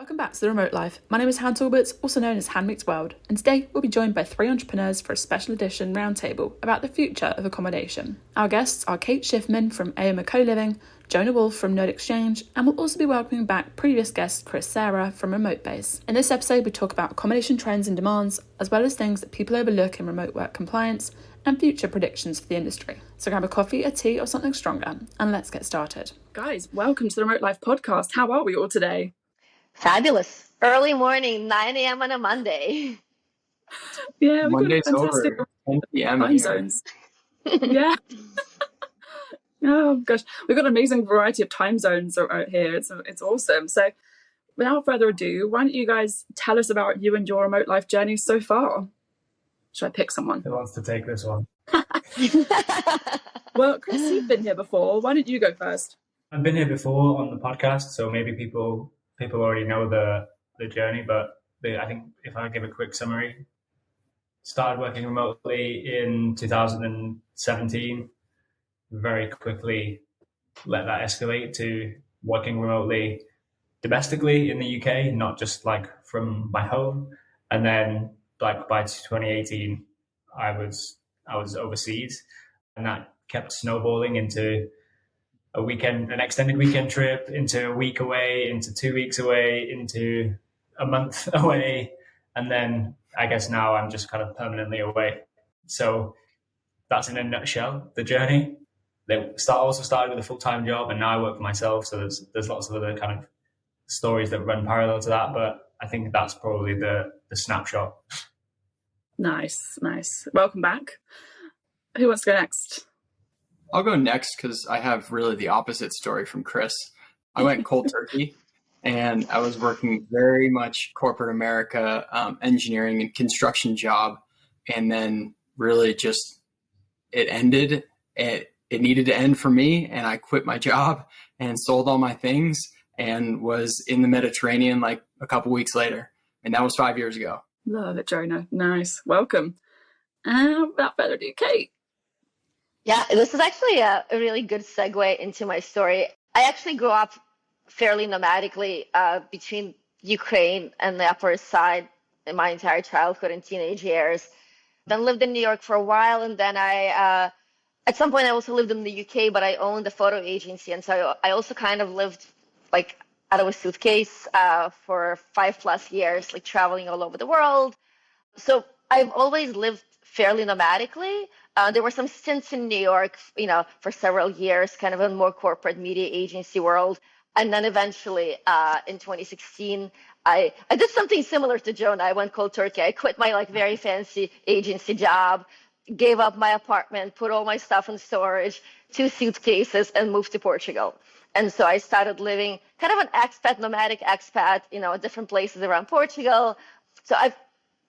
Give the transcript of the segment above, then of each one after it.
Welcome back to The Remote Life. My name is Han Talbot, also known as Han Meets World, and today we'll be joined by three entrepreneurs for a special edition roundtable about the future of accommodation. Our guests are Kate Shifman from AOMA Coliving, Jonah Wolf from Noad Exchange, and we'll also be welcoming back previous guest Chris Cerra from Remotebase. In this episode, we talk about accommodation trends and demands, as well as things that people overlook in remote work compliance and future predictions for the industry. So grab a coffee, a tea, or something stronger, and let's get started. Guys, welcome to the Remote Life podcast. How are we all today? Fabulous. Early morning, 9 a.m. on a Monday. Yeah, we Monday's got fantastic over. 10 p.m. time zones. Yeah. Oh gosh, we've got an amazing variety of time zones out here. It's awesome. So without further ado, why don't you guys tell us about you and your remote life journey so far? Should I pick someone? Who wants to take this one? Well, Chris, you've been here before. Why don't you go first? I've been here before on the podcast, so maybe people already know the journey, but I think if I give a quick summary, started working remotely in 2017, very quickly let that escalate to working remotely domestically in the UK, not just like from my home. And then like by 2018, I was overseas, and that kept snowballing into an extended weekend trip, into a week away, into 2 weeks away, into a month away. And then I guess now I'm just kind of permanently away. So that's in a nutshell, the journey. They also started with a full-time job, and now I work for myself. So there's lots of other kind of stories that run parallel to that. But I think that's probably the snapshot. Nice. Welcome back. Who wants to go next? I'll go next because I have really the opposite story from Chris. I went cold turkey, and I was working very much corporate America, engineering and construction job. And then really just it ended. It needed to end for me, and I quit my job and sold all my things and was in the Mediterranean like a couple weeks later. And that was 5 years ago. Love it, Jonah. Nice. Welcome. Without further ado, Kate. Yeah, this is actually a really good segue into my story. I actually grew up fairly nomadically between Ukraine and the Upper East Side in my entire childhood and teenage years. Then lived in New York for a while, and then I, at some point, I also lived in the UK, but I owned a photo agency, and so I also kind of lived like out of a suitcase for 5+ years, like traveling all over the world. So I've always lived fairly nomadically. There were some stints in New York, for several years, kind of a more corporate media agency world. And then eventually in 2016, I did something similar to Jonah. I went cold turkey. I quit my like very fancy agency job, gave up my apartment, put all my stuff in storage, 2 suitcases, and moved to Portugal. And so I started living kind of an nomadic expat, at different places around Portugal. So I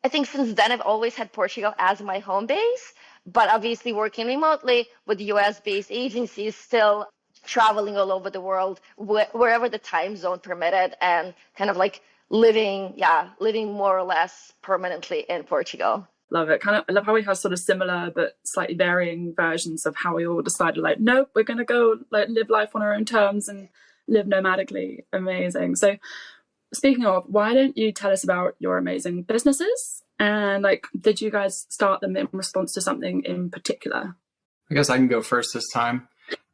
think since then I've always had Portugal as my home base. But obviously working remotely with US-based agencies, still traveling all over the world, wherever the time zone permitted, and kind of like living more or less permanently in Portugal. Love it. I love how we have sort of similar but slightly varying versions of how we all decided, like, nope, we're going to go like live life on our own terms and live nomadically. Amazing. So speaking of, why don't you tell us about your amazing businesses? And like, did you guys start them in response to something in particular? I guess I can go first this time.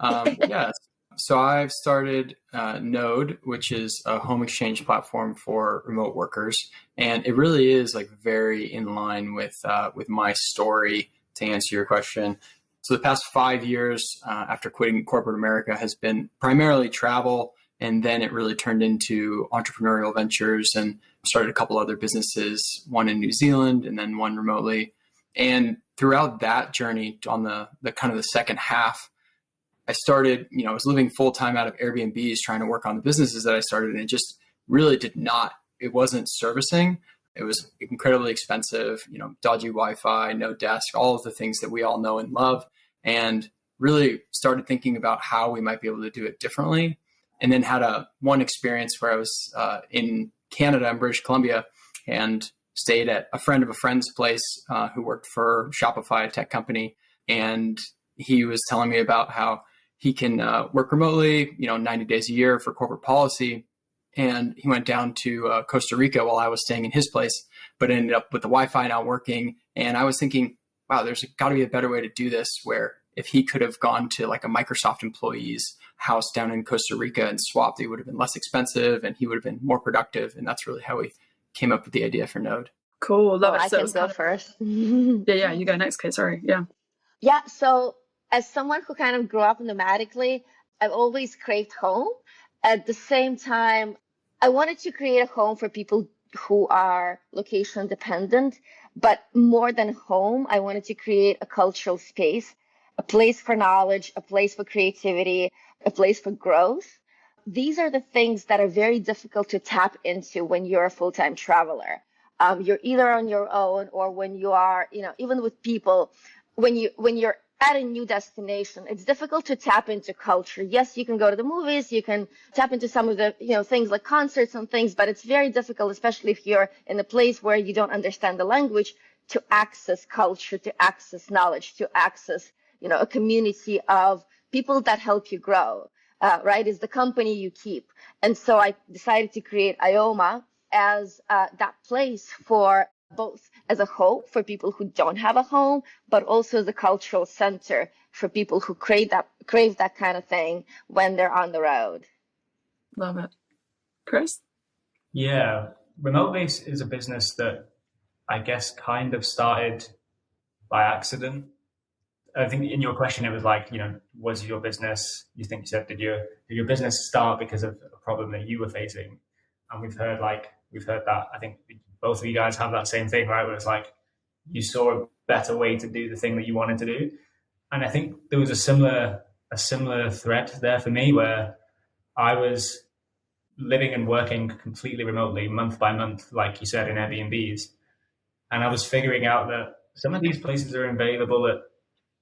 Yeah. So I've started Noad, which is a home exchange platform for remote workers. And it really is like very in line with my story, to answer your question. So the past 5 years after quitting corporate America has been primarily travel. And then it really turned into entrepreneurial ventures and started a couple other businesses, one in New Zealand and then one remotely. And throughout that journey on the kind of the second half, I started, I was living full time out of Airbnbs trying to work on the businesses that I started. And it just really it wasn't servicing. It was incredibly expensive, dodgy Wi-Fi, no desk, all of the things that we all know and love. And really started thinking about how we might be able to do it differently. And then had one experience where I was in Canada, in British Columbia, and stayed at a friend of a friend's place who worked for Shopify, a tech company. And he was telling me about how he can work remotely, 90 days a year for corporate policy. and he went down to Costa Rica while I was staying in his place, but ended up with the Wi-Fi not working. And I was thinking, wow, there's got to be a better way to do this, where if he could have gone to like a Microsoft employee's house down in Costa Rica and swapped, it would have been less expensive and he would have been more productive. And that's really how we came up with the idea for Noad. Cool. Love it. I can go first. Yeah, you go next, Kate. Sorry. Yeah. Yeah, so as someone who kind of grew up nomadically, I've always craved home. At the same time, I wanted to create a home for people who are location dependent, but more than home, I wanted to create a cultural space, a place for knowledge, a place for creativity, a place for growth. These are the things that are very difficult to tap into when you're a full-time traveler. You're either on your own, or when you are, even with people, when you're at a new destination, it's difficult to tap into culture. Yes, you can go to the movies, you can tap into some of the, things like concerts and things, but it's very difficult, especially if you're in a place where you don't understand the language, to access culture, to access knowledge, to access, a community of people that help you grow, right? Is the company you keep. And so I decided to create AOMA as that place for both as a home for people who don't have a home, but also as a cultural center for people who crave that kind of thing when they're on the road. Love it. Chris? Yeah, Remotebase is a business that I guess kind of started by accident. I think in your question, it was like, was your business, you said, did your business start because of a problem that you were facing? And we've heard that, I think both of you guys have that same thing, right? Where it's like, you saw a better way to do the thing that you wanted to do. And I think there was a similar thread there for me, where I was living and working completely remotely, month by month, like you said, in Airbnbs. And I was figuring out that some of these places are available at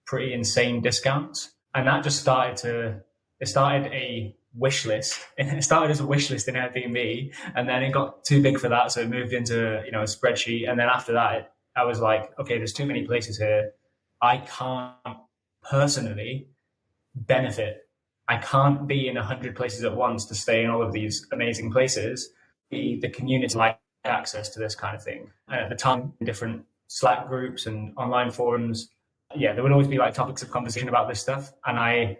pretty insane discounts. And that just started a wish list. It started as a wish list in Airbnb, and then it got too big for that. So it moved into, a spreadsheet. And then after that, I was like, okay, there's too many places here. I can't personally benefit. I can't be in 100 places at once to stay in all of these amazing places. The community like access to this kind of thing. And at the time, different Slack groups and online forums, there would always be like topics of conversation about this stuff. And I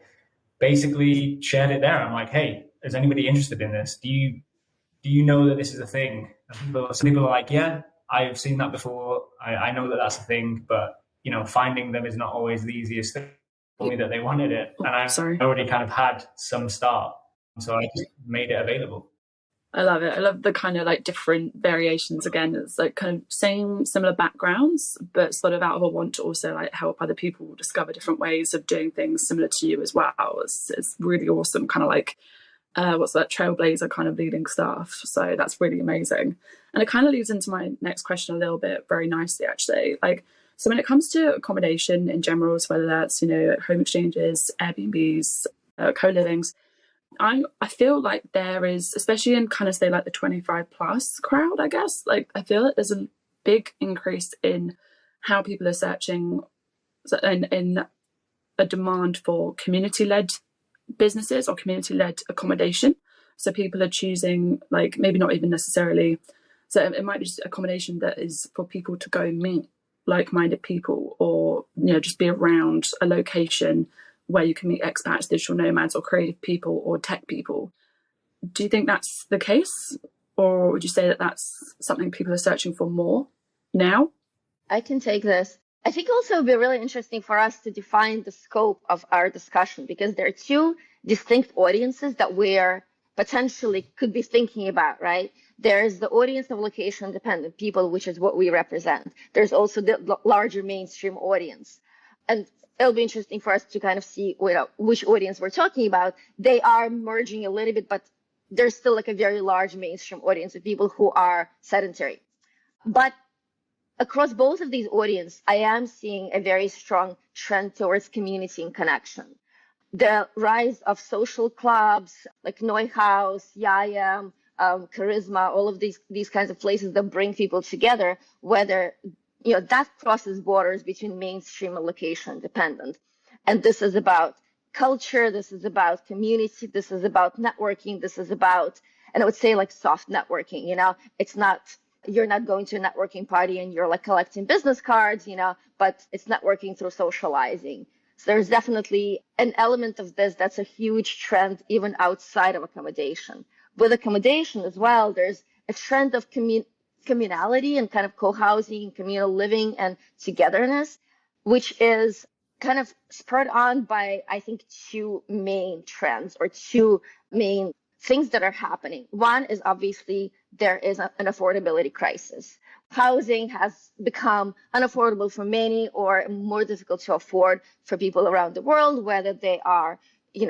basically shared it there. I'm like, hey, is anybody interested in this? Do you know that this is a thing? And some people are like, yeah, I've seen that before. I know that that's a thing, but finding them is not always the easiest thing. Told me that they wanted it, and I already kind of had some start, so I just made it available. I love it. I love the kind of like different variations. Again, it's like kind of similar backgrounds, but sort of out of a want to also like help other people discover different ways of doing things similar to you as well. It's really awesome, kind of like what's that, trailblazer kind of leading stuff. So that's really amazing. And it kind of leads into my next question a little bit very nicely, actually. Like, so when it comes to accommodation in general, so whether that's, home exchanges, Airbnbs, co-livings, I feel like there is, especially in kind of say like the 25 plus crowd, I guess, like I feel like there's a big increase in how people are searching in a demand for community-led businesses or community-led accommodation. So people are choosing, like, maybe not even necessarily, so it might be just accommodation that is for people to go meet like-minded people, or just be around a location where you can meet expats, digital nomads, or creative people, or tech people. Do you think that's the case? Or would you say that that's something people are searching for more now? I can take this. I think also it would be really interesting for us to define the scope of our discussion, because there are two distinct audiences that we're potentially could be thinking about, right? There's the audience of location dependent people, which is what we represent. There's also the larger mainstream audience. And it'll be interesting for us to kind of see which audience we're talking about. They are merging a little bit, but there's still like a very large mainstream audience of people who are sedentary. But across both of these audiences, I am seeing a very strong trend towards community and connection. The rise of social clubs like Neuhaus, Yaya, Charisma, all of these kinds of places that bring people together, whether that crosses borders between mainstream and location dependent. And this is about culture, this is about community, this is about networking, this is about And I would say like soft networking, it's not, you're not going to a networking party and you're like collecting business cards, but it's networking through socializing. So there's definitely an element of this that's a huge trend even outside of accommodation. With accommodation as well, there's a trend of communality and kind of co-housing, communal living and togetherness, which is kind of spurred on by, I think, two main trends or two main things that are happening. One is obviously there is an affordability crisis. Housing has become unaffordable for many or more difficult to afford for people around the world, whether they are,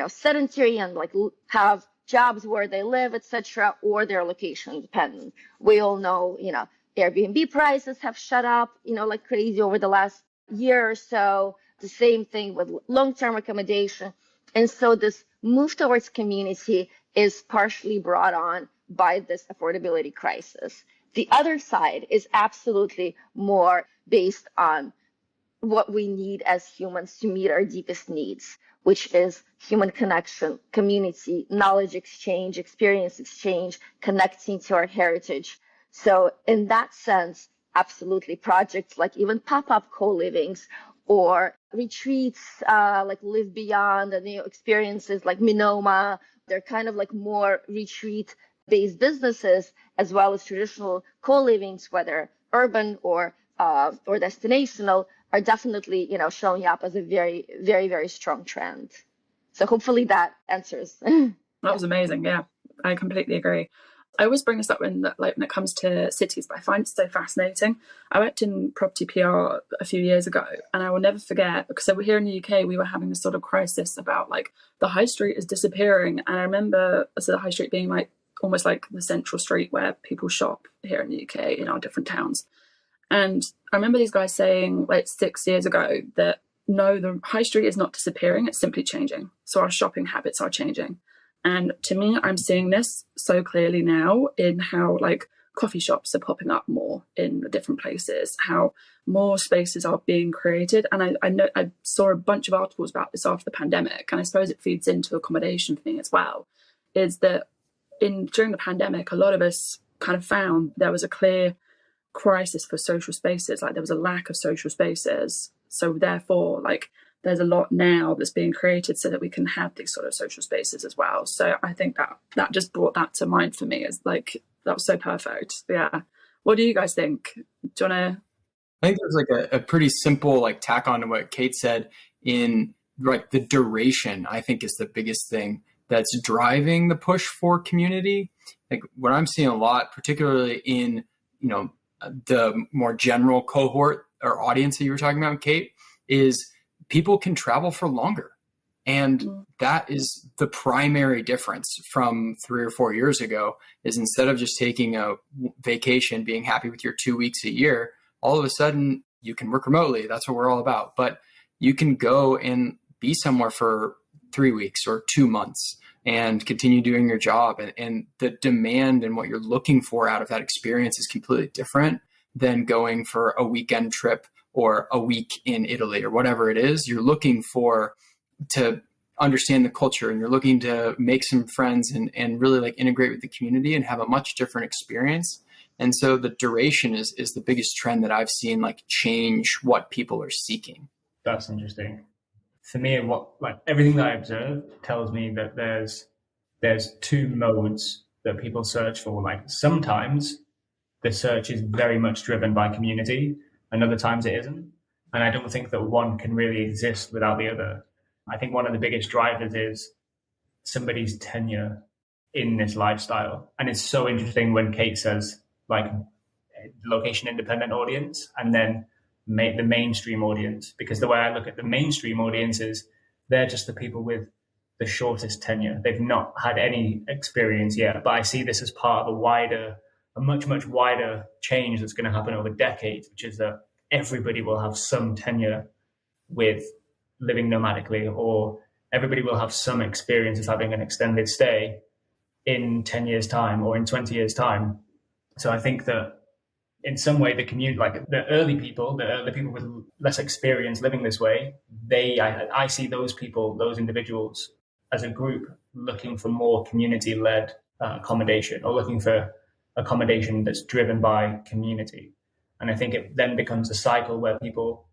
sedentary and like have jobs where they live, etc., or they're location dependent. We all know, Airbnb prices have shot up, like crazy over the last year or so. The same thing with long-term accommodation. And so this move towards community is partially brought on by this affordability crisis. The other side is absolutely more based on what we need as humans to meet our deepest needs, which is human connection, community, knowledge exchange, experience exchange, connecting to our heritage. So in that sense, absolutely, projects like even pop-up co-livings or retreats like Live Beyond and experiences like Minoma, they're kind of like more retreat-based businesses, as well as traditional co-livings, whether urban or destinational, are definitely showing up as a very, very, very strong trend. So hopefully that answers. That was amazing. Yeah, I completely agree. I always bring this up when it comes to cities, but I find it so fascinating. I worked in property PR a few years ago, and I will never forget, because over here in the UK, we were having this sort of crisis about like the high street is disappearing. And I remember the high street being like almost like the central street where people shop here in the UK in our different towns. And I remember these guys saying like 6 years ago that no, the high street is not disappearing, it's simply changing. So our shopping habits are changing. And to me, I'm seeing this so clearly now in how like coffee shops are popping up more in different places, how more spaces are being created. And I know I saw a bunch of articles about this after the pandemic, and I suppose it feeds into accommodation for me as well, is that during the pandemic, a lot of us kind of found there was a clear crisis for social spaces, like there was a lack of social spaces. So therefore, like there's a lot now that's being created so that we can have these sort of social spaces as well. So I think that just brought that to mind for me, as like that was so perfect. Yeah. What do you guys think? Do you wanna? I think there's like a pretty simple like tack on to what Kate said in like the duration, I think is the biggest thing that's driving the push for community. Like what I'm seeing a lot, particularly in, the more general cohort or audience that you were talking about, Kate, is people can travel for longer. And that is the primary difference from 3 or 4 years ago, is instead of just taking a vacation, being happy with your 2 weeks a year, all of a sudden you can work remotely. That's what we're all about. But you can go and be somewhere for 3 weeks or 2 months and continue doing your job. And the demand and what you're looking for out of that experience is completely different than going for a weekend trip or a week in Italy or whatever it is. You're looking to understand the culture, and you're looking to make some friends and really like integrate with the community and have a much different experience. And so the duration is the biggest trend that I've seen like change what people are seeking. That's interesting. For me, everything that I observe tells me that there's two modes that people search for. Like sometimes the search is very much driven by community, and other times it isn't. And I don't think that one can really exist without the other. I think one of the biggest drivers is somebody's tenure in this lifestyle. And it's so interesting when Kate says like location independent audience and then the mainstream audience, because the way I look at the mainstream audience is they're just the people with the shortest tenure. They've not had any experience yet, but I see this as part of a much, much wider change that's going to happen over decades, which is that everybody will have some tenure with living nomadically, or everybody will have some experience of having an extended stay in 10 years time or in 20 years time. So I think that in some way the community, like the early people with less experience living this way, I see those people, those individuals as a group looking for more community-led accommodation, or looking for accommodation that's driven by community. And I think it then becomes a cycle where people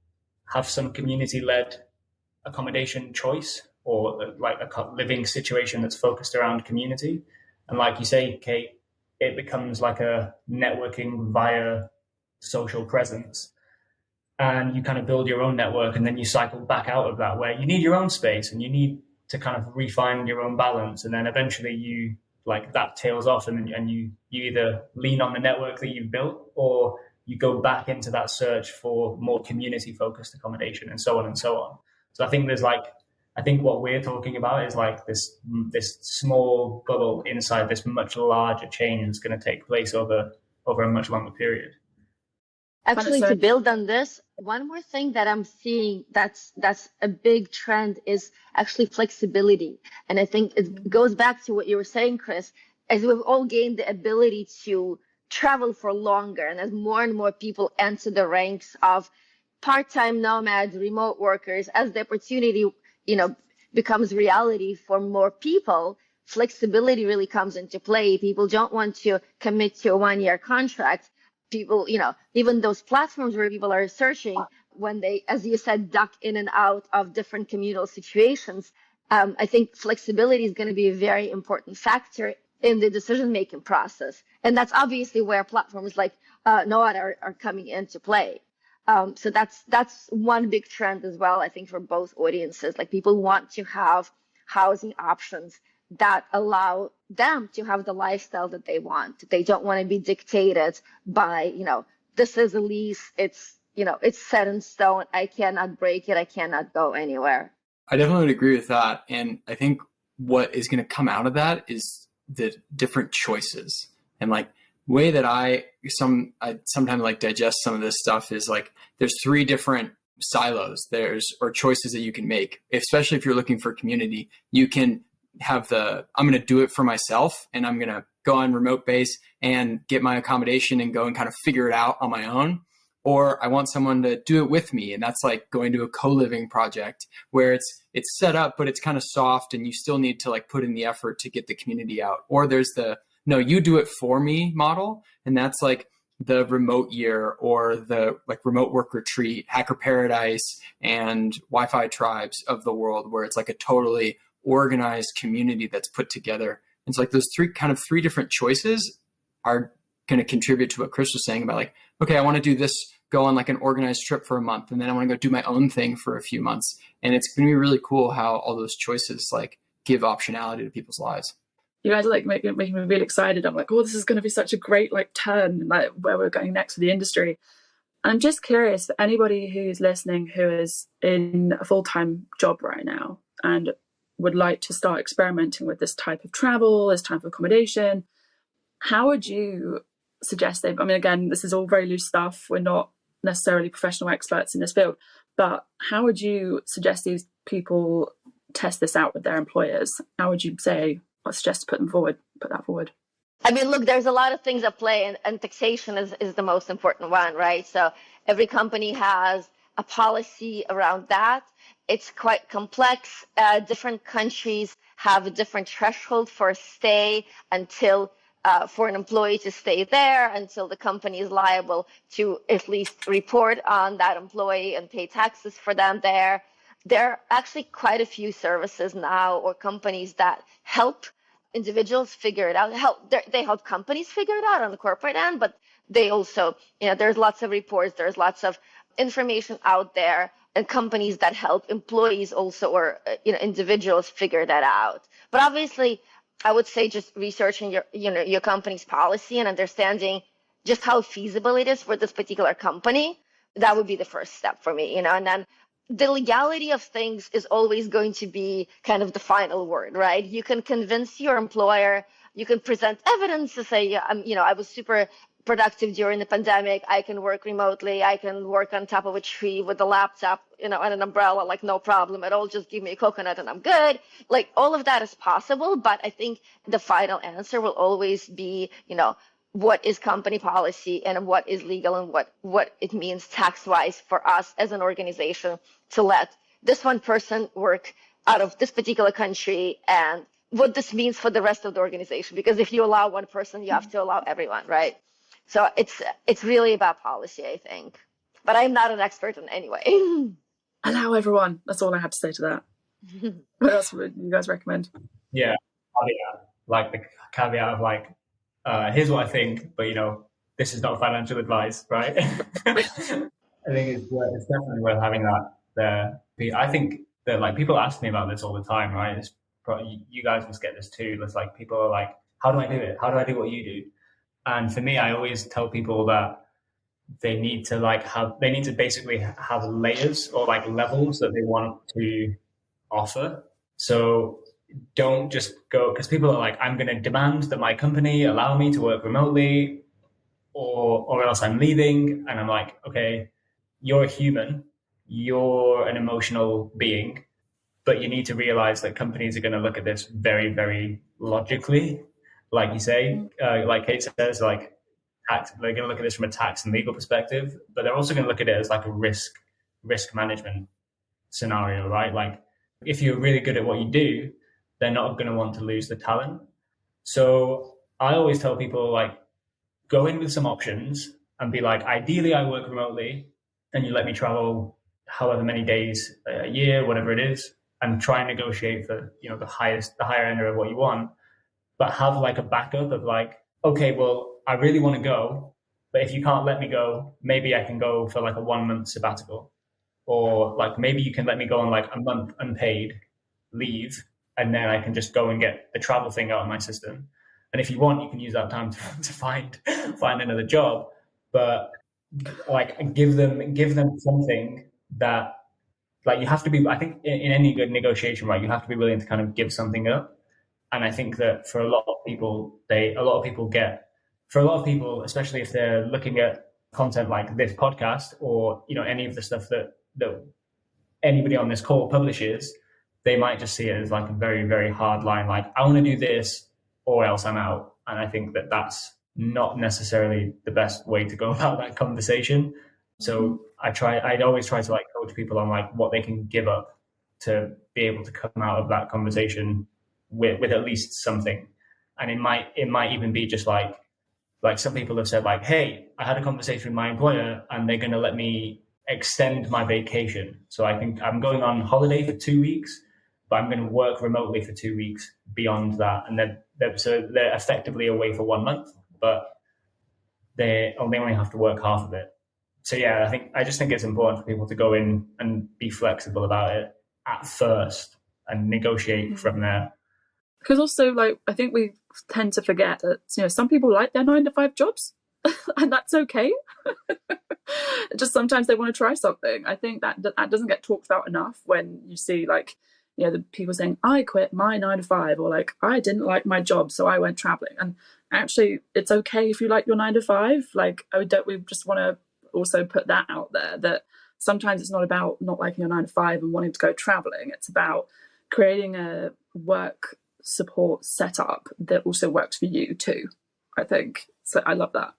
have some community-led accommodation choice, or like a living situation that's focused around community. And like you say, Kate, it becomes like a networking via social presence. And you kind of build your own network, and then you cycle back out of that, where you need your own space and you need to kind of refine your own balance. And then eventually you like that tails off, and you either lean on the network that you've built, or you go back into that search for more community focused accommodation, and so on and so on. So I think I think what we're talking about is like this small bubble inside this much larger change that's going to take place over a much longer period. Actually, to build on this, one more thing that I'm seeing that's a big trend is actually flexibility. And I think it goes back to what you were saying, Chris, as we've all gained the ability to travel for longer, and as more and more people enter the ranks of part-time nomads, remote workers, as the opportunity, becomes reality for more people, flexibility really comes into play. People don't want to commit to a 1-year contract. People, even those platforms where people are searching, when they, as you said, duck in and out of different communal situations, I think flexibility is going to be a very important factor in the decision-making process. And that's obviously where platforms like Noad are coming into play. So that's one big trend as well, I think, for both audiences. Like, people want to have housing options that allow them to have the lifestyle that they want. They don't want to be dictated by, this is a lease, it's set in stone, I cannot break it, I cannot go anywhere. I definitely would agree with that. And I think what is going to come out of that is the different choices. And like, way that I sometimes like digest some of this stuff is like, there's 3 different silos or choices that you can make, especially if you're looking for community. You can have I'm going to do it for myself, and I'm going to go on Remotebase and get my accommodation and go and kind of figure it out on my own. Or I want someone to do it with me. And that's like going to a co-living project where it's set up, but it's kind of soft, and you still need to like put in the effort to get the community out. Or there's no, you do it for me model. And that's like the remote year, or the like remote work retreat, hacker paradise, and Wi-Fi tribes of the world, where it's like a totally organized community that's put together. And it's like those 3 different choices are going to contribute to what Chris was saying about like, okay, I want to do this, go on like an organized trip for a month, and then I want to go do my own thing for a few months. And it's going to be really cool how all those choices like give optionality to people's lives. You guys are like making me really excited. I'm like, oh, this is going to be such a great like turn, like where we're going next for the industry. I'm just curious for anybody who's listening who is in a full-time job right now and would like to start experimenting with this type of travel, this type of accommodation. How would you suggest they? I mean, again, this is all very loose stuff. We're not necessarily professional experts in this field, but how would you suggest these people test this out with their employers? How would you say? I suggest to put that forward. I mean, look, there's a lot of things at play, and taxation is the most important one, right? So every company has a policy around that. It's quite complex. Different countries have a different threshold for a stay until for an employee to stay there, until the company is liable to at least report on that employee and pay taxes for them there. There are actually quite a few services now, or companies that help individuals figure it out. They help companies figure it out on the corporate end, but they also, there's lots of reports, there's lots of information out there, and companies that help employees also, or individuals figure that out. But obviously, I would say just researching your company's policy and understanding just how feasible it is for this particular company. That would be the first step for me, and then the legality of things is always going to be kind of the final word, right? You can convince your employer, you can present evidence to say, I was super productive during the pandemic. I can work remotely. I can work on top of a tree with a laptop, and an umbrella, like no problem at all. Just give me a coconut and I'm good. Like, all of that is possible. But I think the final answer will always be, what is company policy and what is legal, and what it means tax-wise for us as an organization to let this one person work out of this particular country and what this means for the rest of the organization. Because if you allow one person, you have to allow everyone, right? So it's really about policy, I think. But I'm not an expert in any way. Allow everyone. That's all I have to say to that. What else would you guys recommend? Yeah, caveat, like the caveat of like, here's what I think, but this is not financial advice, right? I think it's definitely worth having that there. I think that like people ask me about this all the time, right? It's probably, you guys must get this too. It's like people are like, how do I do it? How do I do what you do? And for me, I always tell people that they need to basically have layers or like levels that they want to offer. So don't just go, because people are like, I'm going to demand that my company allow me to work remotely or else I'm leaving. And I'm like, okay, you're a human, you're an emotional being, but you need to realize that companies are going to look at this very, very logically. Like you say, like Kate says, like tax, they're going to look at this from a tax and legal perspective, but they're also going to look at it as like a risk management scenario, right? Like if you're really good at what you do, they're not going to want to lose the talent. So I always tell people like, go in with some options and be like, ideally I work remotely and you let me travel however many days a year, whatever it is, and try and negotiate for, the higher end of what you want, but have like a backup of like, okay, well, I really want to go, but if you can't let me go, maybe I can go for like a 1 month sabbatical, or like maybe you can let me go on like a month unpaid leave, and then I can just go and get the travel thing out of my system. And if you want, you can use that time to find another job, but like give them something that, like, you have to be, I think in any good negotiation, right, you have to be willing to kind of give something up. And I think that for a lot of people, especially if they're looking at content like this podcast or, any of the stuff that anybody on this call publishes, they might just see it as like a very, very hard line. Like, I want to do this or else I'm out. And I think that that's not necessarily the best way to go about that conversation. So I'd always try to like coach people on like what they can give up to be able to come out of that conversation with at least something. And it might even be just like some people have said like, hey, I had a conversation with my employer and they're going to let me extend my vacation. So I think I'm going on holiday for 2 weeks, but I'm going to work remotely for 2 weeks beyond that. And they're effectively away for 1 month, but they only have to work half of it. So yeah, I just think it's important for people to go in and be flexible about it at first and negotiate from there. Because also, like, I think we tend to forget that, some people like their 9-to-5 jobs and that's okay. Just sometimes they want to try something. I think that doesn't get talked about enough when you see like, the people saying, I quit my 9-to-5, or like, I didn't like my job, so I went traveling. And actually, it's okay if you like your 9-to-5. Like, we just want to also put that out there, that sometimes it's not about not liking your 9-to-5 and wanting to go traveling. It's about creating a work support setup that also works for you too, I think. So I love that.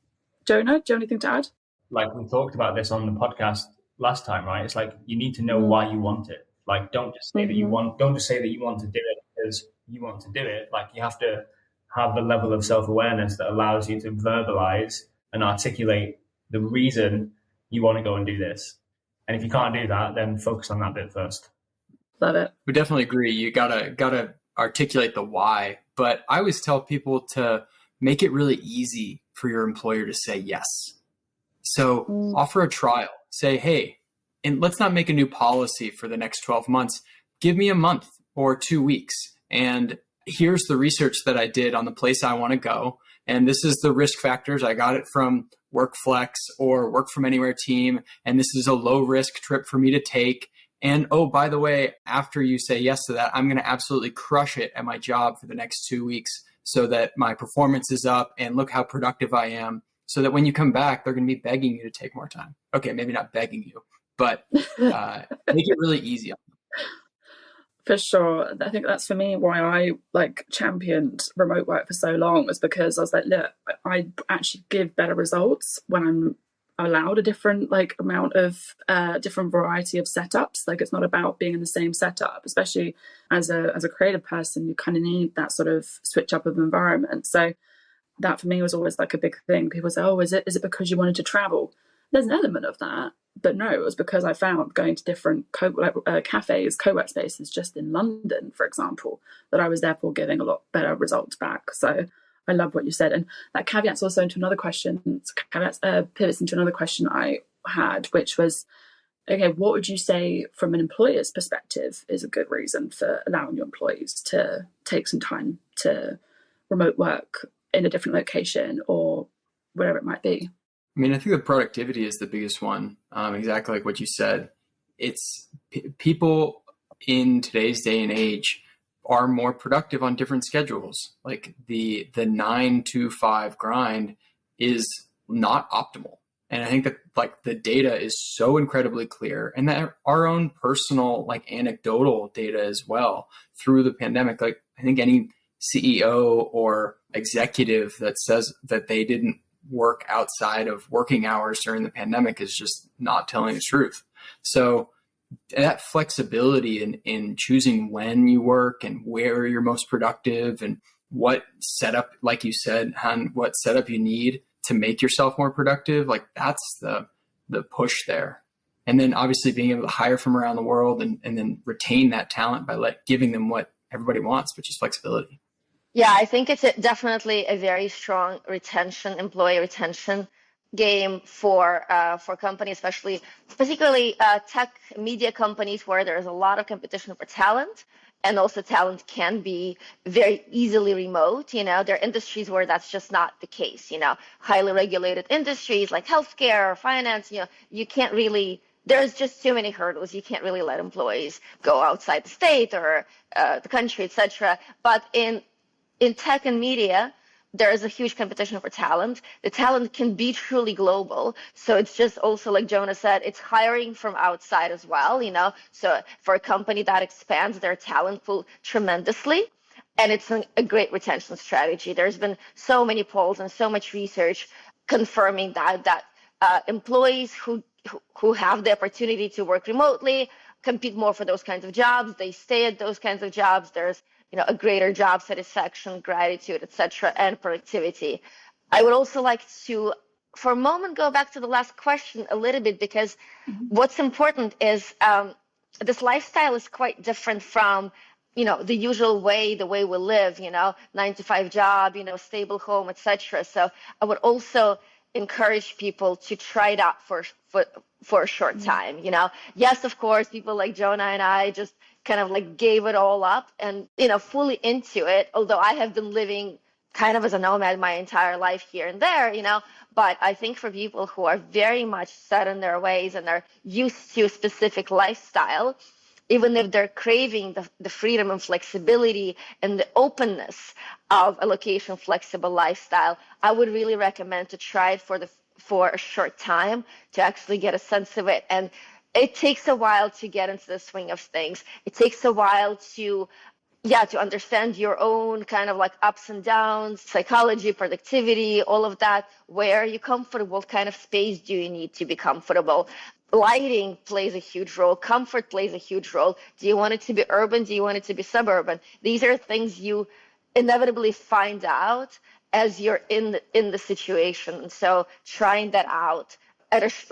Jonah, do you have anything to add? Like we talked about this on the podcast last time, right? It's like you need to know why you want it. Like don't just say that you want to do it because you want to do it. Like you have to have the level of self-awareness that allows you to verbalize and articulate the reason you want to go and do this. And if you can't do that, then focus on that bit first. Love it. We definitely agree. You gotta articulate the why. But I always tell people to make it really easy for your employer to say yes. So offer a trial. Say, hey, and let's not make a new policy for the next 12 months. Give me a month or 2 weeks. And here's the research that I did on the place I want to go. And this is the risk factors. I got it from WorkFlex or Work From Anywhere team. And this is a low risk trip for me to take. And oh, by the way, after you say yes to that, I'm going to absolutely crush it at my job for the next 2 weeks so that my performance is up and look how productive I am. So that when you come back, they're going to be begging you to take more time. Okay, maybe not begging you, but make it really easy. For sure. I think that's for me why I championed remote work for so long, was because I was like, look, I actually give better results when I'm allowed a different amount of different variety of setups. Like, it's not about being in the same setup, especially as a creative person. You kind of need that sort of switch up of environment. So that for me was always like a big thing. People say, oh, is it because you wanted to travel? There's an element of that, but no, it was because I found going to different cafes, co-work spaces just in London, for example, that I was therefore getting a lot better results back. So I love what you said. And that caveats also into another question, pivots into another question I had, which was, okay, what would you say from an employer's perspective is a good reason for allowing your employees to take some time to remote work in a different location or whatever it might be? I mean, I think the productivity is the biggest one. Exactly like what you said. It's people in today's day and age are more productive on different schedules. Like the 9 to 5 grind is not optimal. And I think that like the data is so incredibly clear, and that our own personal like anecdotal data as well through the pandemic. Like I think any CEO or executive that says that they didn't work outside of working hours during the pandemic is just not telling the truth. So that flexibility in choosing when you work and where you're most productive and what setup, like you said, Han, what setup you need to make yourself more productive, like that's the push there. And then obviously being able to hire from around the world and then retain that talent by giving them what everybody wants, which is flexibility. Yeah, I think it's definitely a very strong employee retention game for companies, particularly tech media companies where there's a lot of competition for talent, and also talent can be very easily remote. There are industries where that's just not the case. Highly regulated industries like healthcare or finance. You can't really. There's just too many hurdles. You can't really let employees go outside the state or the country, etc. But in tech and media, there is a huge competition for talent. The talent can be truly global. So it's just also, like Jonah said, it's hiring from outside as well, So for a company that expands their talent pool tremendously, and it's a great retention strategy. There's been so many polls and so much research confirming that employees who have the opportunity to work remotely compete more for those kinds of jobs. They stay at those kinds of jobs. There's a greater job satisfaction, gratitude, etc., and productivity. I would also like to, for a moment, go back to the last question a little bit, because what's important is this lifestyle is quite different from, the usual way, the way we live, 9 to 5 job, stable home, etc. So I would also encourage people to try it out for a short time. Yes, of course, people like Jonah and I just kind of gave it all up and fully into it, although I have been living kind of as a nomad my entire life here and there, but I think for people who are very much set in their ways and are used to a specific lifestyle, even if they're craving the freedom and flexibility and the openness of a location flexible lifestyle, I would really recommend to try it for a short time to actually get a sense of it. And it takes a while to get into the swing of things. It takes a while to understand your own kind of ups and downs, psychology, productivity, all of that. Where are you comfortable? What kind of space do you need to be comfortable? Lighting plays a huge role. Comfort plays a huge role. Do you want it to be urban? Do you want it to be suburban? These are things you inevitably find out as you're in the situation. So trying that out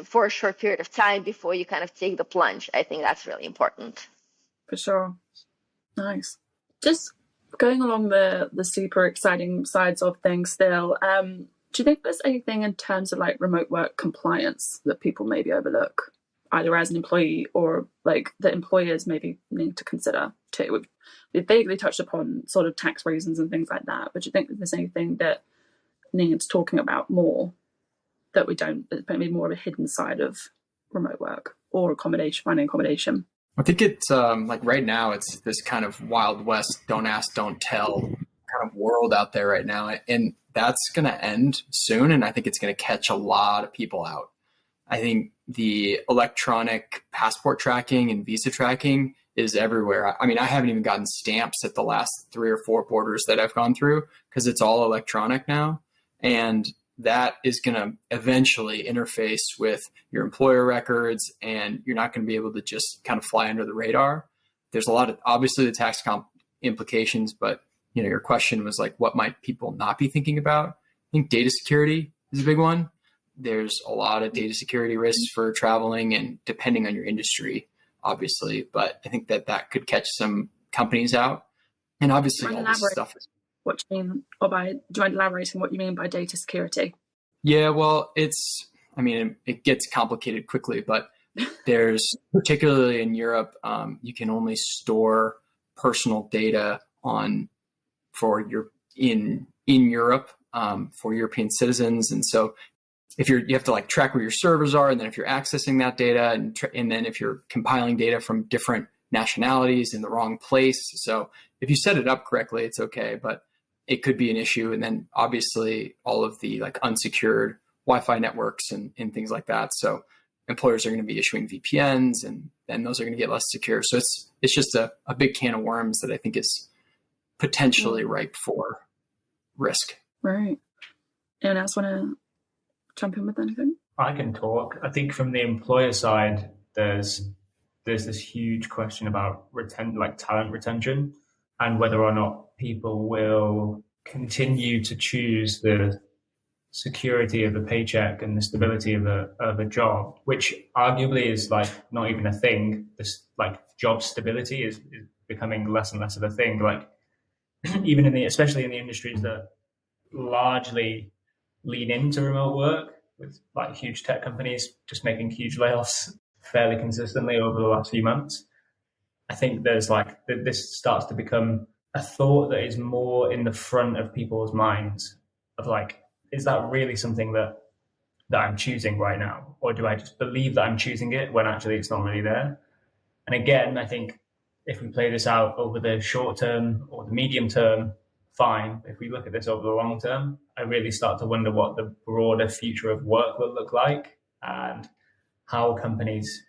for a short period of time before you kind of take the plunge, I think that's really important. For sure. Nice. Just going along the super exciting sides of things still, do you think there's anything in terms of remote work compliance that people maybe overlook, either as an employee or that employers maybe need to consider too? We've vaguely touched upon sort of tax reasons and things like that, but do you think that there's anything that needs talking about more that we don't, that's maybe more of a hidden side of remote work or finding accommodation? I think it's right now it's this kind of Wild West, don't ask, don't tell kind of world out there right now. And that's going to end soon. And I think it's going to catch a lot of people out. I think the electronic passport tracking and visa tracking is everywhere. I mean, I haven't even gotten stamps at the last 3 or 4 borders that I've gone through because it's all electronic now. And that is going to eventually interface with your employer records, and you're not going to be able to just kind of fly under the radar. There's a lot of, obviously, the tax implications, but your question was like, what might people not be thinking about? I think data security is a big one. There's a lot of data security risks for traveling, and depending on your industry, obviously, but I think that could catch some companies out. And obviously all this stuff. What do you mean, or do you mind elaborating what you mean by data security? Yeah, well, it gets complicated quickly, but there's, particularly in Europe, you can only store personal data in Europe for European citizens. And so if you have to like track where your servers are, and then if you're accessing that data, and then if you're compiling data from different nationalities in the wrong place. So if you set it up correctly, it's okay, but it could be an issue. And then obviously all of the like unsecured Wi-Fi networks and things like that. So employers are going to be issuing VPNs, and then those are going to get less secure. So it's just a big can of worms that I think is potentially ripe for risk. Right. Anyone else want to jump in with anything? I can talk. I think from the employer side, there's this huge question about talent retention, and whether or not people will continue to choose the security of a paycheck and the stability of a job, which arguably is like not even a thing. This like job stability is becoming less and less of a thing. Like even especially in the industries that largely lean into remote work, with like huge tech companies just making huge layoffs fairly consistently over the last few months. I think there's this starts to become a thought that is more in the front of people's minds of like, is that really something that I'm choosing right now? Or do I just believe that I'm choosing it when actually it's not really there? And again, I think if we play this out over the short term or the medium term, fine. If we look at this over the long term, I really start to wonder what the broader future of work will look like, and how companies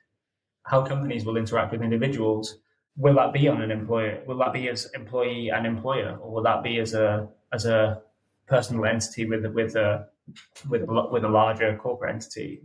will interact with individuals. Will that be on an employer? Will that be as employee and employer, or will that be as a personal entity with a larger corporate entity?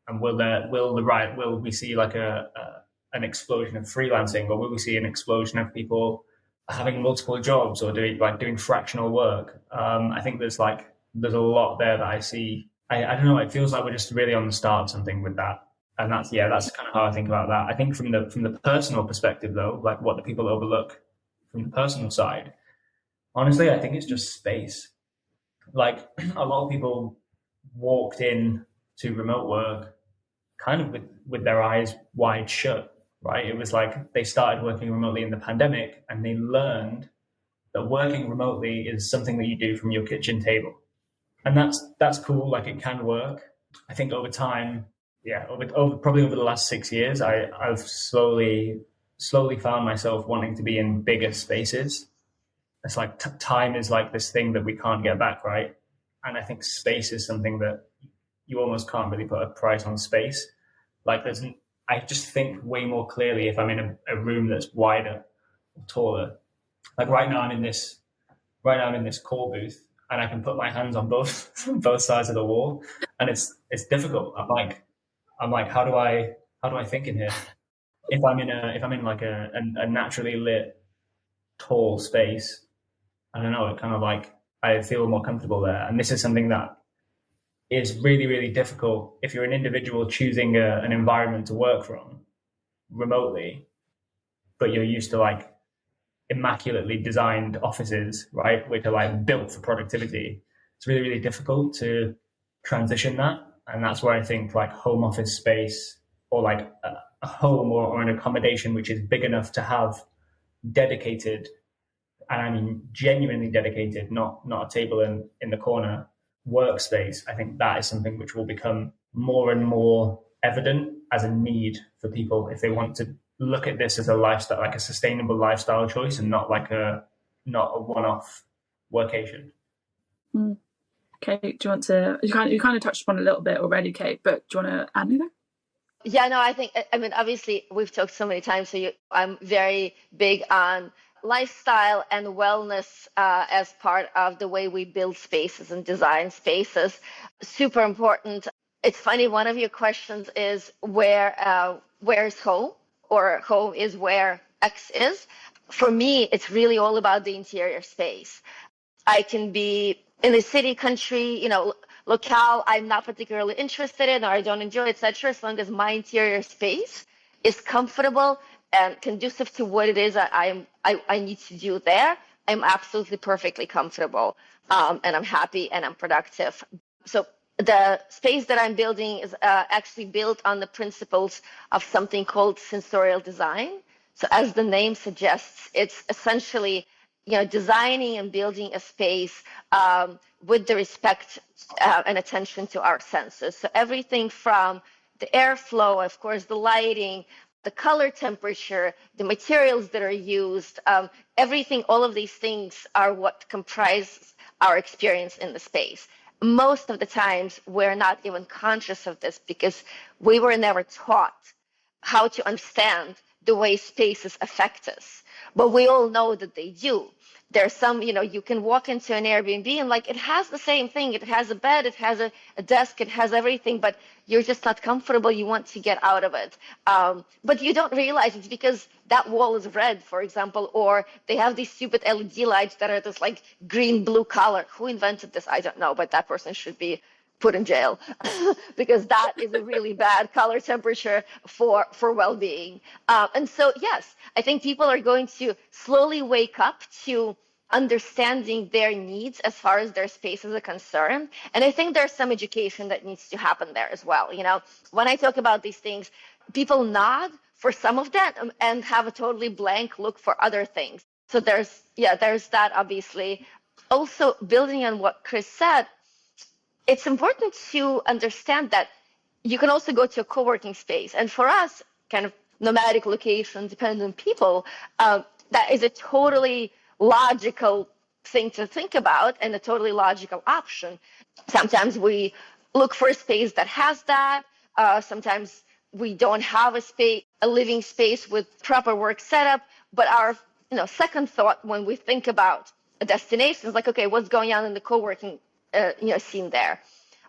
And will we see like an explosion of freelancing, or will we see an explosion of people having multiple jobs or doing fractional work? I think there's a lot there that I see. I don't know. It feels like we're just really on the start of something with that. And that's kind of how I think about that. I think from the personal perspective, though, like what do people overlook from the personal side? Honestly, I think it's just space. Like a lot of people walked in to remote work kind of with their eyes wide shut, right? It was like they started working remotely in the pandemic, and they learned that working remotely is something that you do from your kitchen table. And that's cool. Like it can work. I think over time, probably over the last 6 years, I've slowly found myself wanting to be in bigger spaces. It's like time is like this thing that we can't get back, right? And I think space is something that you almost can't really put a price on space. Like I just think way more clearly if I'm in a room that's wider or taller. Like right now I'm in this call booth, and I can put my hands on both sides of the wall, and it's difficult. I'm like, how do I think in here? If I'm in like a naturally lit, tall space, I don't know. It kind of like I feel more comfortable there. And this is something that is really, really difficult if you're an individual choosing an environment to work from remotely, but you're used to like immaculately designed offices, right, which are like built for productivity. It's really, really difficult to transition that. And that's where I think like home office space, or like a home or an accommodation which is big enough to have dedicated, and I mean genuinely dedicated, not a table in the corner, workspace. I think that is something which will become more and more evident as a need for people if they want to look at this as a lifestyle, like a sustainable lifestyle choice, and not a one-off workation. Kate, do you want to? You kind of touched upon a little bit already, Kate, but do you want to add anything? Yeah, no, I mean, obviously we've talked so many times, so I'm very big on lifestyle and wellness as part of the way we build spaces and design spaces. Super important. It's funny, one of your questions is where's home, or home is where X is. For me, it's really all about the interior space. I can be in the city, country, locale I'm not particularly interested in or I don't enjoy, etc. As long as my interior space is comfortable and conducive to what it is I need to do there, I'm absolutely perfectly comfortable, and I'm happy and I'm productive. So the space that I'm building is actually built on the principles of something called sensorial design. So as the name suggests, it's essentially designing and building a space with the respect and attention to our senses. So everything from the airflow, of course, the lighting, the color temperature, the materials that are used, everything, all of these things are what comprise our experience in the space. Most of the times, we're not even conscious of this because we were never taught how to understand the way spaces affect us. But we all know that they do. There's some, you can walk into an Airbnb and it has the same thing. It has a bed, it has a desk, it has everything, but you're just not comfortable. You want to get out of it. But you don't realize it's because that wall is red, for example, or they have these stupid LED lights that are this green, blue color. Who invented this? I don't know, but that person should be put in jail because that is a really bad color temperature for well-being. And so, yes, I think people are going to slowly wake up to understanding their needs as far as their spaces are concerned. And I think there's some education that needs to happen there as well. When I talk about these things, people nod for some of that and have a totally blank look for other things. So there's that, obviously. Also, building on what Chris said, it's important to understand that you can also go to a co-working space. And for us, kind of nomadic location dependent people, that is a totally logical thing to think about and a totally logical option. Sometimes we look for a space that has that. Sometimes we don't have a living space with proper work setup. But our second thought when we think about a destination is okay, what's going on in the co-working scene there?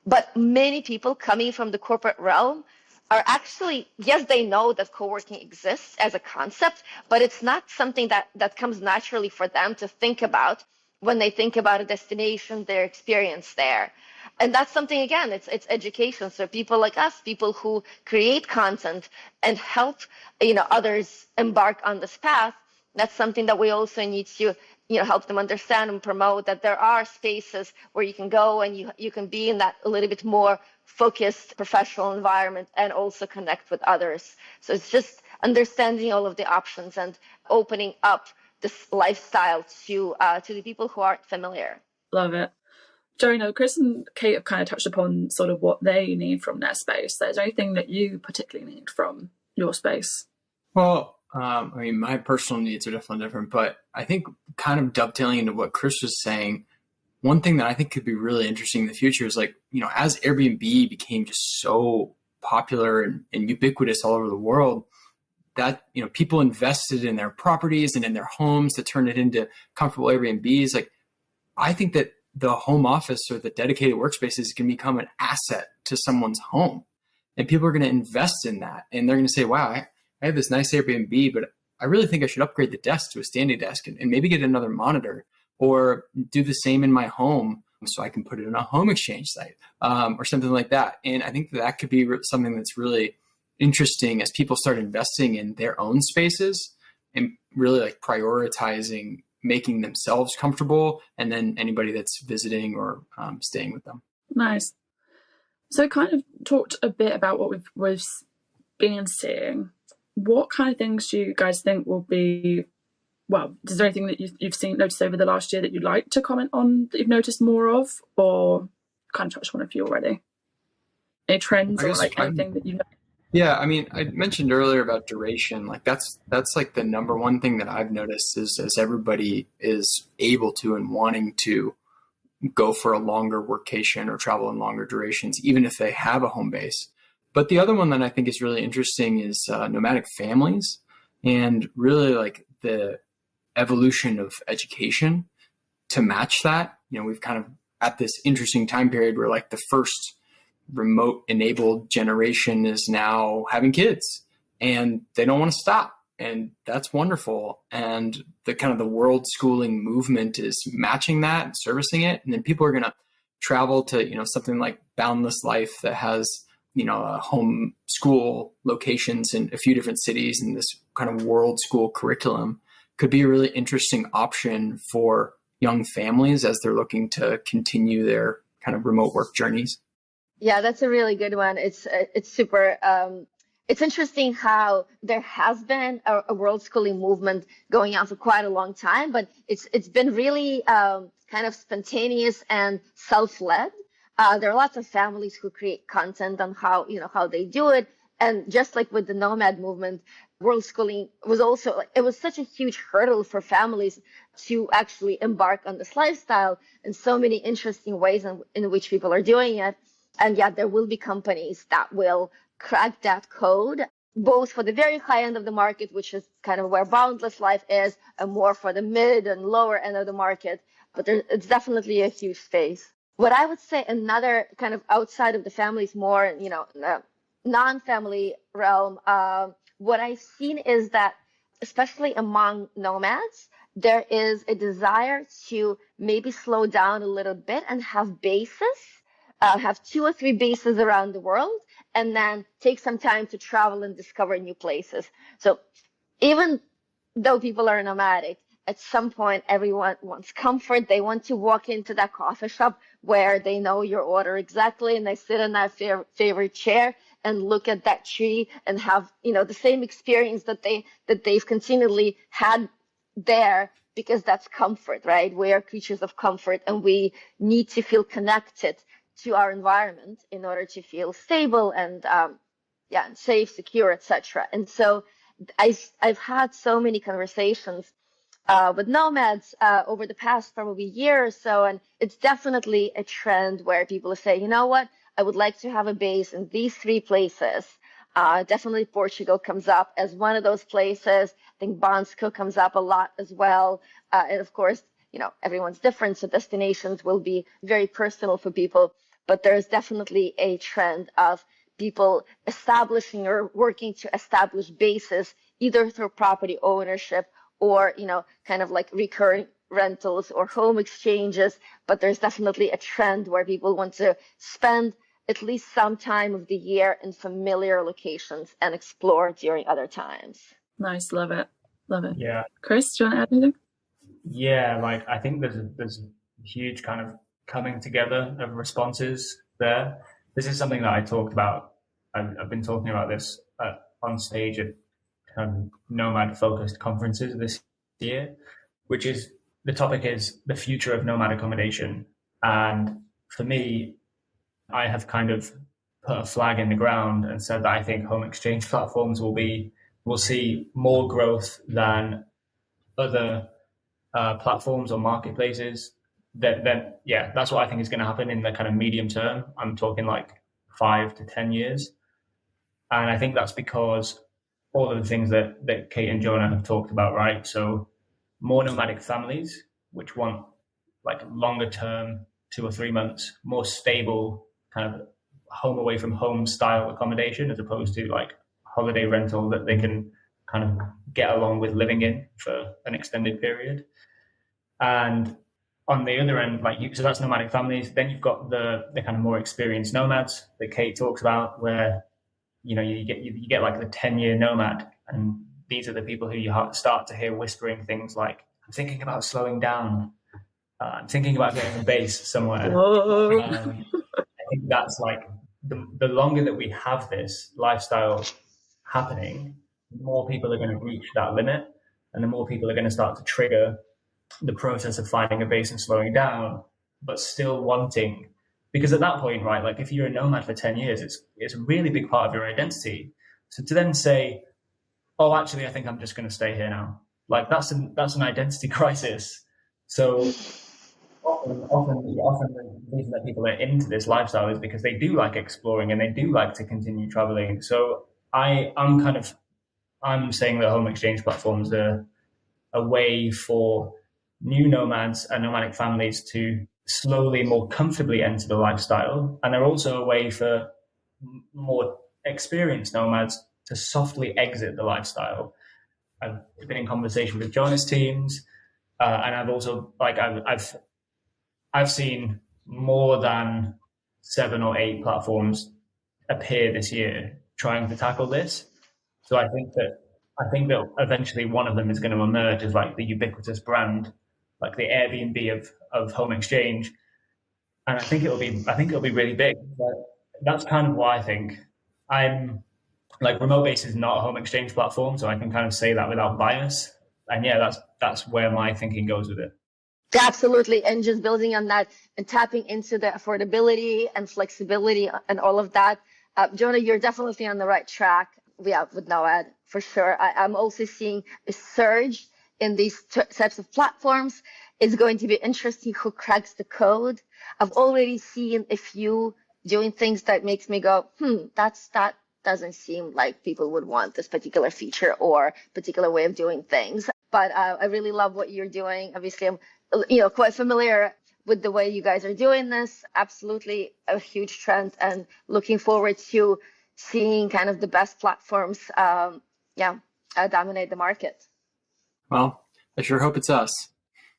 But many people coming from the corporate realm are actually, yes, they know that co-working exists as a concept, but it's not something that comes naturally for them to think about when they think about a destination, their experience there. And that's something, again, it's education. So people like us, people who create content and help others embark on this path, that's something that we also need to help them understand and promote, that there are spaces where you can go and you can be in that a little bit more focused professional environment and also connect with others. So it's just understanding all of the options and opening up this lifestyle to the people who aren't familiar. Love it. Jonah, Chris and Kate have kind of touched upon sort of what they need from their space. Is there anything that you particularly need from your space? Well, my personal needs are definitely different, but I think kind of dovetailing into what Chris was saying, one thing that I think could be really interesting in the future is as Airbnb became just so popular and ubiquitous all over the world, that, people invested in their properties and in their homes to turn it into comfortable Airbnbs. I think that the home office or the dedicated workspaces can become an asset to someone's home, and people are going to invest in that. And they're going to say, wow, I have this nice Airbnb, but I really think I should upgrade the desk to a standing desk and maybe get another monitor, or do the same in my home so I can put it in a home exchange site, or something like that. And I think that could be something that's really interesting as people start investing in their own spaces and really prioritizing making themselves comfortable, and then anybody that's visiting or staying with them. Nice. So kind of talked a bit about what we've been seeing. What kind of things do you guys think will be, is there anything that you've noticed over the last year that you'd like to comment on, that you've noticed more of, or kind of touched on a few already? Any trends or anything that you know? Yeah, I mentioned earlier about duration. That's the number one thing that I've noticed is as everybody is able to and wanting to go for a longer workcation or travel in longer durations, even if they have a home base. But the other one that I think is really interesting is nomadic families, and really the evolution of education to match that. We've kind of at this interesting time period where like the first remote enabled generation is now having kids and they don't want to stop. And that's wonderful. And the kind of the world schooling movement is matching that and servicing it. And then people are going to travel to, something like Boundless Life that has, a home school locations in a few different cities, and this kind of world school curriculum could be a really interesting option for young families as they're looking to continue their kind of remote work journeys. Yeah, that's a really good one. It's super. It's interesting how there has been a world schooling movement going on for quite a long time, but it's been really kind of spontaneous and self-led. There are lots of families who create content on how they do it, and just like with the nomad movement, world schooling was also it was such a huge hurdle for families to actually embark on this lifestyle, and so many interesting ways in which people are doing it. And yet there will be companies that will crack that code, both for the very high end of the market, which is kind of where Boundless Life is, and more for the mid and lower end of the market. But it's definitely a huge space. What I would say another kind of outside of the families, more, non-family realm, what I've seen is that, especially among nomads, there is a desire to maybe slow down a little bit and have bases, have 2 or 3 bases around the world, and then take some time to travel and discover new places. So even though people are nomadic, at some point, everyone wants comfort. They want to walk into that coffee shop where they know your order exactly, and they sit in that favorite chair and look at that tree and have, the same experience that they've continually had there, because that's comfort, right? We are creatures of comfort, and we need to feel connected to our environment in order to feel stable and and safe, secure, etc. And so I've had so many conversations with nomads over the past probably year or so, and it's definitely a trend where people say, you know what, I would like to have a base in these 3 places. Definitely Portugal comes up as one of those places. I think Bansko comes up a lot as well. And of course, everyone's different, so destinations will be very personal for people. But there's definitely a trend of people establishing or working to establish bases, either through property ownership or, kind of like recurring rentals or home exchanges. But there's definitely a trend where people want to spend at least some time of the year in familiar locations and explore during other times. Nice, love it. Yeah. Chris, do you want to add anything? Yeah, I think there's a huge kind of coming together of responses there. This is something that I talked about. I've been talking about this on stage at nomad-focused conferences this year, which is, the topic is the future of nomad accommodation. And for me, I have kind of put a flag in the ground and said that I think home exchange platforms will see more growth than other platforms or marketplaces. That's what I think is going to happen in the kind of medium term. I'm talking like 5 to 10 years. And I think that's because all of the things that Kate and Jonah have talked about, right? So more nomadic families, which want like longer term, 2 or 3 months, more stable kind of home away from home style accommodation, as opposed to like holiday rental that they can kind of get along with living in for an extended period. And on the other end, so that's nomadic families. Then you've got the kind of more experienced nomads that Kate talks about, where you get like the 10-year nomad, and these are the people who you start to hear whispering things like, "I'm thinking about slowing down. I'm thinking about getting a base somewhere." I think that's like the longer that we have this lifestyle happening, the more people are going to reach that limit, and the more people are going to start to trigger the process of finding a base and slowing down, but still wanting, because at that point, right, like if you're a nomad for 10 years, it's a really big part of your identity. So to then say, oh, actually, I think I'm just going to stay here now, like that's an identity crisis. So often the reason that people are into this lifestyle is because they do like exploring and they do like to continue traveling. So I'm saying that home exchange platforms are a way for new nomads and nomadic families to slowly, more comfortably enter the lifestyle. And they're also a way for more experienced nomads to softly exit the lifestyle. I've been in conversation with Jonah's teams, and I've also I've seen more than 7 or 8 platforms appear this year trying to tackle this. So I think that eventually one of them is going to emerge as like the ubiquitous brand, like the Airbnb of home exchange. And I think it'll be really big. But that's kind of why I think I'm like Remotebase is not a home exchange platform, so I can kind of say that without bias. And yeah, that's where my thinking goes with it. Absolutely. And just building on that and tapping into the affordability and flexibility and all of that. Jonah, you're definitely on the right track. Yeah, with Noad, for sure. I'm also seeing a surge in these types of platforms. It's going to be interesting who cracks the code. I've already seen a few doing things that makes me go, that doesn't seem like people would want this particular feature or particular way of doing things. But I really love what you're doing. Obviously, I'm quite familiar with the way you guys are doing this. Absolutely a huge trend, and looking forward to seeing kind of the best platforms dominate the market. Well, I sure hope it's us.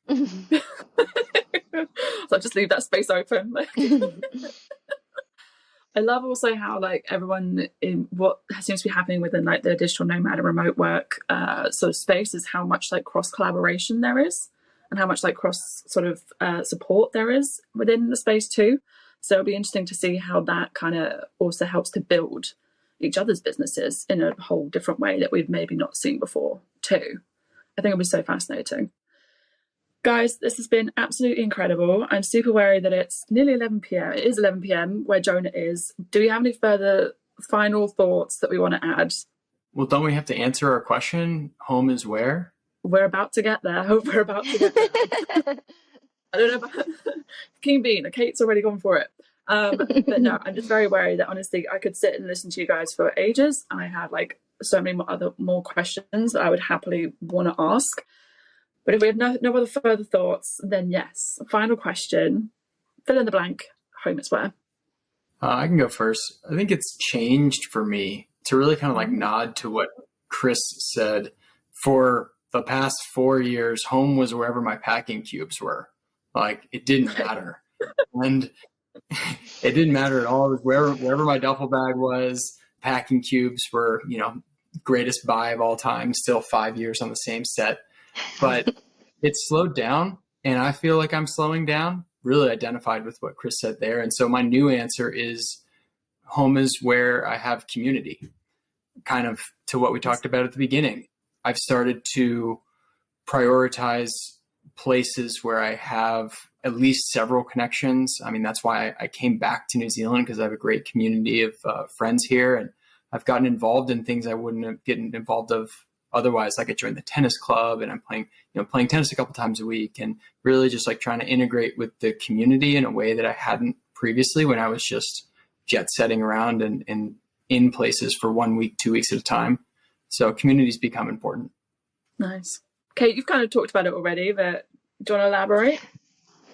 So I'll just leave that space open. I love also how like everyone in what seems to be happening within like the digital nomad and remote work sort of space is how much like cross collaboration there is, and how much like cross sort of support there is within the space too. So it'll be interesting to see how that kind of also helps to build each other's businesses in a whole different way that we've maybe not seen before too. I think it'll be so fascinating. Guys, this has been absolutely incredible. I'm super worried that it's nearly 11 p.m. It is 11 p.m. where Jonah is. Do we have any further final thoughts that we want to add? Well, don't we have to answer our question? Home is where? We're about to get there. We're about to get there. I don't know about King Bean. Kate's already gone for it. But no, I'm just very worried that honestly I could sit and listen to you guys for ages. And I had like so many more questions that I would happily want to ask. But if we have no other further thoughts, then yes. Final question. Fill in the blank. Home is where? I can go first. I think it's changed for me to really kind of like nod to what Chris said. For the past 4 years, home was wherever my packing cubes were. Like it didn't matter. And it didn't matter at all. It was wherever my duffel bag was. Packing cubes were, greatest buy of all time, still 5 years on the same set. But it's slowed down, and I feel like I'm slowing down. Really identified with what Chris said there. And so my new answer is home is where I have community, kind of to what we talked about at the beginning. I've started to prioritize places where I have at least several connections. I mean, that's why I came back to New Zealand, because I have a great community of friends here, and I've gotten involved in things I wouldn't have gotten involved of otherwise. Like I joined the tennis club, and I'm playing tennis a couple times a week, and really just like trying to integrate with the community in a way that I hadn't previously when I was just jet setting around and in places for 1 week, 2 weeks at a time. So communities become important. Nice. Kate, you've kind of talked about it already, but do you want to elaborate?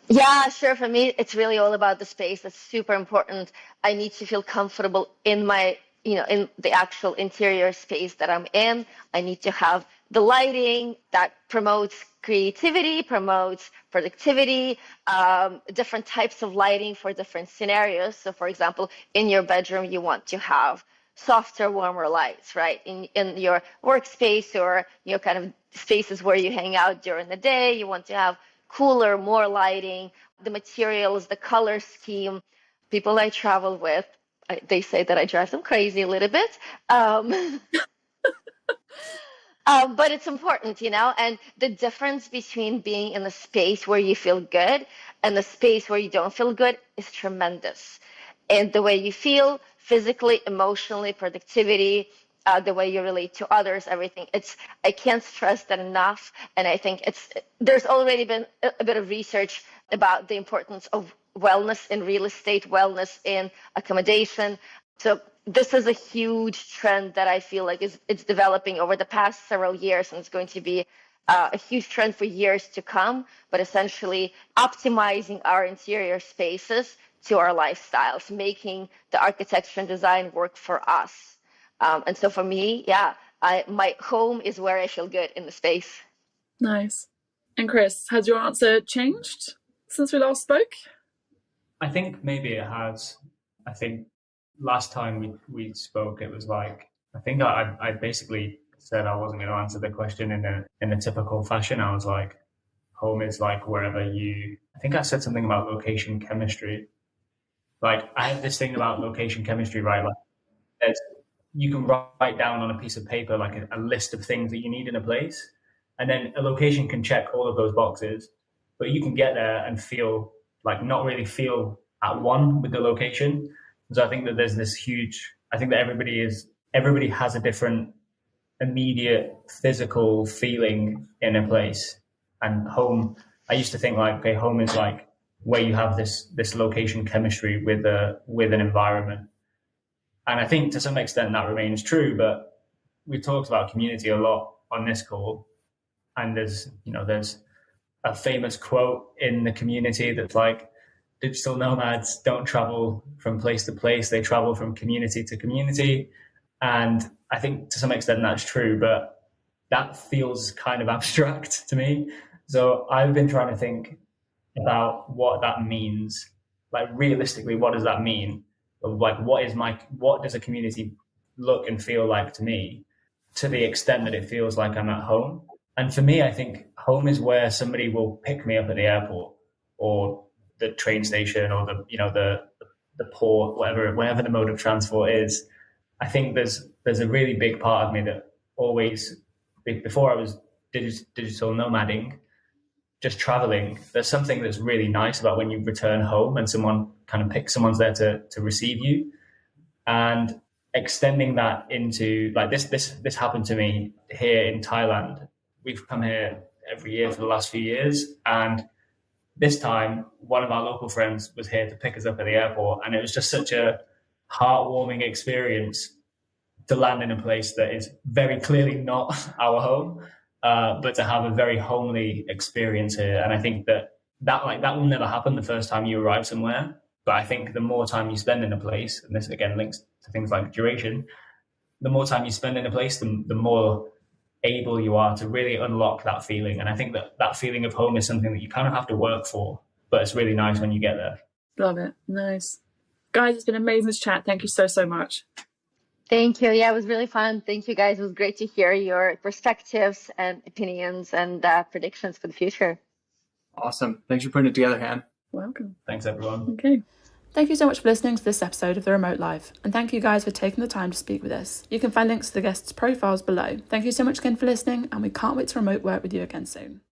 Yeah, sure. For me, it's really all about the space. That's super important. I need to feel comfortable in my in the actual interior space that I'm in. I need to have the lighting that promotes creativity, promotes productivity, different types of lighting for different scenarios. So for example, in your bedroom, you want to have softer, warmer lights, right? In your workspace or kind of spaces where you hang out during the day, you want to have cooler, more lighting, the materials, the color scheme. People I travel with, they say that I drive them crazy a little bit. But it's important, and the difference between being in the space where you feel good and the space where you don't feel good is tremendous. And the way you feel physically, emotionally, productivity, the way you relate to others, everything. I can't stress that enough. And I think there's already been a bit of research about the importance of wellness in real estate, wellness in accommodation. So this is a huge trend that I feel like it's developing over the past several years, and it's going to be a huge trend for years to come, but essentially optimizing our interior spaces to our lifestyles, making the architecture and design work for us. And so for me, my home is where I feel good in the space. Nice. And Chris, has your answer changed since we last spoke? I think maybe it has. I think last time we spoke, it was like, I think I basically said I wasn't going to answer the question in a typical fashion. I was like, home is like wherever I think I said something about location chemistry. Like, I have this thing about location chemistry, right? Like, you can write down on a piece of paper like a list of things that you need in a place, and then a location can check all of those boxes, but you can get there and not really feel at one with the location. So I think that there's this I think that everybody has a different immediate physical feeling in a place. And home, I used to think like, okay, home is like where you have this location chemistry with an environment. And I think to some extent that remains true, but we talked about community a lot on this call. And there's a famous quote in the community that's like, digital nomads don't travel from place to place, they travel from community to community. And I think to some extent that's true, but that feels kind of abstract to me. So I've been trying to think about what that means. Like, realistically, what does that mean? Like, what does a community look and feel like to me, to the extent that it feels like I'm at home? And for me, I think home is where somebody will pick me up at the airport or the train station or the port, wherever the mode of transport is. I think there's a really big part of me that always, before I was digital nomading, just traveling, there's something that's really nice about when you return home and someone's there to receive you, and extending that into like this happened to me here in Thailand. We've come here every year for the last few years, and this time one of our local friends was here to pick us up at the airport, and it was just such a heartwarming experience to land in a place that is very clearly not our home, but to have a very homely experience here. And I think that will never happen the first time you arrive somewhere. But I think the more time you spend in a place, and this again links to things like duration, the more time you spend in a place, the more able you are to really unlock that feeling. And I think that feeling of home is something that you kind of have to work for, but it's really nice when you get there. Love it. Nice. Guys, it's been amazing to chat. Thank you so much. Thank you. Yeah, it was really fun. Thank you, guys. It was great to hear your perspectives and opinions and predictions for the future. Awesome. Thanks for putting it together, Han. Welcome. Thanks, everyone. Okay. Thank you so much for listening to this episode of The Remote Live, and thank you guys for taking the time to speak with us. You can find links to the guests' profiles below. Thank you so much again for listening, and we can't wait to remote work with you again soon.